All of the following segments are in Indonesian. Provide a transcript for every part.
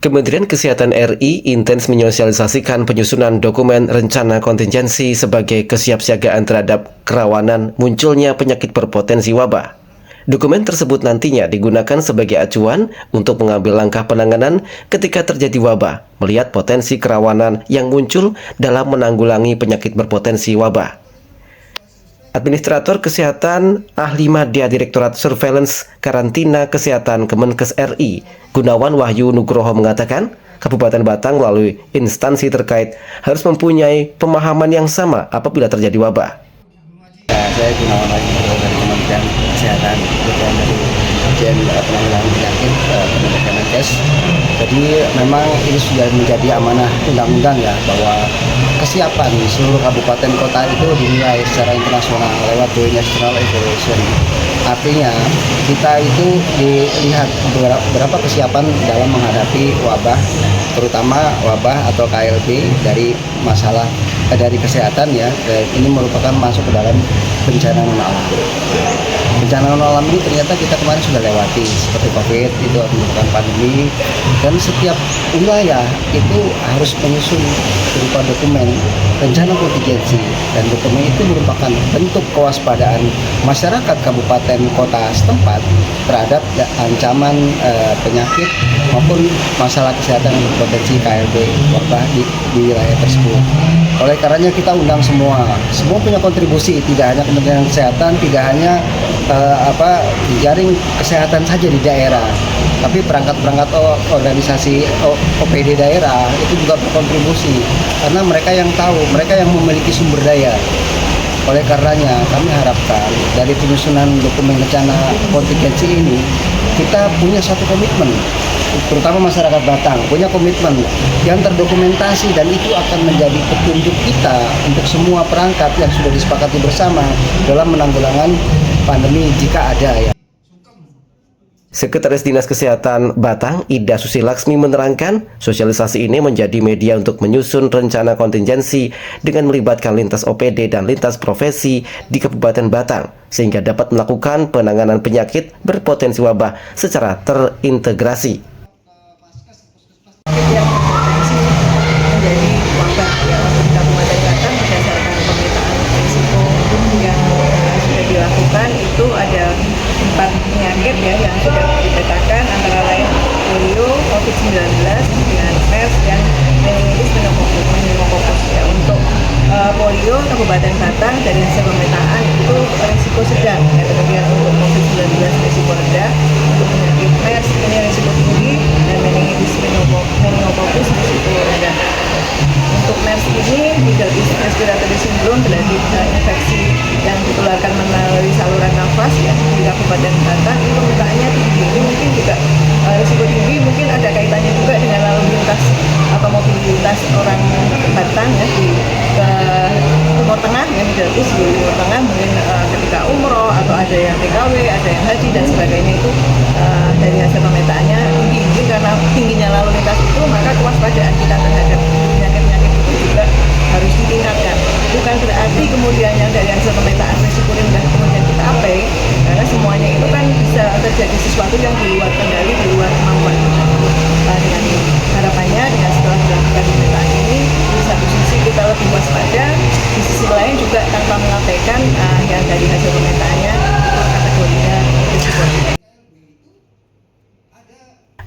Kementerian Kesehatan RI intens menyosialisasikan penyusunan dokumen rencana kontingensi sebagai kesiapsiagaan terhadap kerawanan munculnya penyakit berpotensi wabah. Dokumen tersebut nantinya digunakan sebagai acuan untuk mengambil langkah penanganan ketika terjadi wabah, melihat potensi kerawanan yang muncul dalam menanggulangi penyakit berpotensi wabah. Administrator Kesehatan Ahli Madya Direktorat Surveillance Karantina Kesehatan Kemenkes RI, Gunawan Wahyu Nugroho mengatakan, Kabupaten Batang melalui instansi terkait harus mempunyai pemahaman yang sama apabila terjadi wabah. Saya Gunawan Wahyu Nugroho dari Kementerian Kesehatan, kemudian dari Dirjen Penanggulangan Penyakit Kemenkes. Jadi memang ini sudah menjadi amanah undang-undang ya, bahwa kesiapan seluruh kabupaten kota itu dinilai secara internasional lewat Joint National Evaluation. Artinya kita itu dilihat berapa kesiapan dalam menghadapi wabah, terutama wabah atau KLB dari masalah dari kesehatan ya. Ini merupakan masuk ke dalam bencana non alam. Bencana non alam ini ternyata kita kemarin sudah lewati, seperti COVID itu merupakan pandemi, dan setiap wilayah itu harus menyusun berupa dokumen rencana kontingensi, dan dokumen itu merupakan bentuk kewaspadaan masyarakat kabupaten kota setempat terhadap ancaman penyakit maupun masalah kesehatan yang berpotensi KLB wabah di wilayah tersebut. Oleh karenanya kita undang semua punya kontribusi, tidak hanya Kementerian Kesehatan, tidak hanya jaring kesehatan saja di daerah, tapi perangkat-perangkat organisasi OPD daerah itu juga berkontribusi, karena mereka yang tahu, mereka yang memiliki sumber daya. Oleh karenanya kami harapkan dari penyusunan dokumen rencana kontingensi ini kita punya satu komitmen, terutama masyarakat Batang punya komitmen yang terdokumentasi, dan itu akan menjadi petunjuk kita untuk semua perangkat yang sudah disepakati bersama dalam menanggulangan pandemi jika ada ya. Sekretaris Dinas Kesehatan Batang, Ida Susilaksmi menerangkan, sosialisasi ini menjadi media untuk menyusun rencana kontingensi dengan melibatkan lintas OPD dan lintas profesi di Kabupaten Batang, sehingga dapat melakukan penanganan penyakit berpotensi wabah secara terintegrasi. Yang berpotensi menjadi wabah ya untuk Kabupaten Batang berdasarkan pemetaan risiko yang sudah dilakukan, itu ada 4 penyakit ya yang sudah dipetakan, antara lain polio, COVID-19, dengan MERS dan meningitis pneumokokus ya. Untuk polio Kabupaten Batang dari hasil pemetaan itu risiko sedang ya, kemudian untuk COVID-19 risiko rendah, untuk penyakit MERS ini risiko tinggi, dan meningitis pneumokokus risiko rendah. Untuk MERS ini Middle East Respiratory Syndrome berarti infeksi yang ditularkan melalui saluran nafas ya di Kabupaten Batang, ini permutaannya tinggi. Ini mungkin juga risiko tinggi, mungkin ada kaitannya juga dengan lalu lintas atau mobilitas orang Batang ya di Timur Tengah ya, Middle East di Timur Tengah, mungkin ketika umroh atau ada yang TKW, ada yang haji dan sebagainya, itu dari hasil pemetaannya tinggi. Jadi karena tingginya lalu lintas itu, maka kewaspadaan kita terhadap penyakit-penyakit itu juga harus ditingkatkan. Bukan berarti kemudian yang dari hasil pemetaan risiko rendah kemudian kita abai, karena semuanya itu kan bisa terjadi sesuatu yang di luar kendali, di luar kemampuan kita. Dengan harapannya dengan setelah dilakukan pemetaan ini, di satu sisi kita lebih waspada, di sisi lain juga tanpa mengabaikan yang dari hasil pemetaannya itu kategorinya risiko.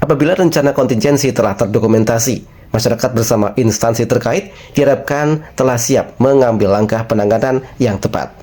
Apabila rencana kontingensi telah terdokumentasi, masyarakat bersama instansi terkait diharapkan telah siap mengambil langkah penanganan yang tepat.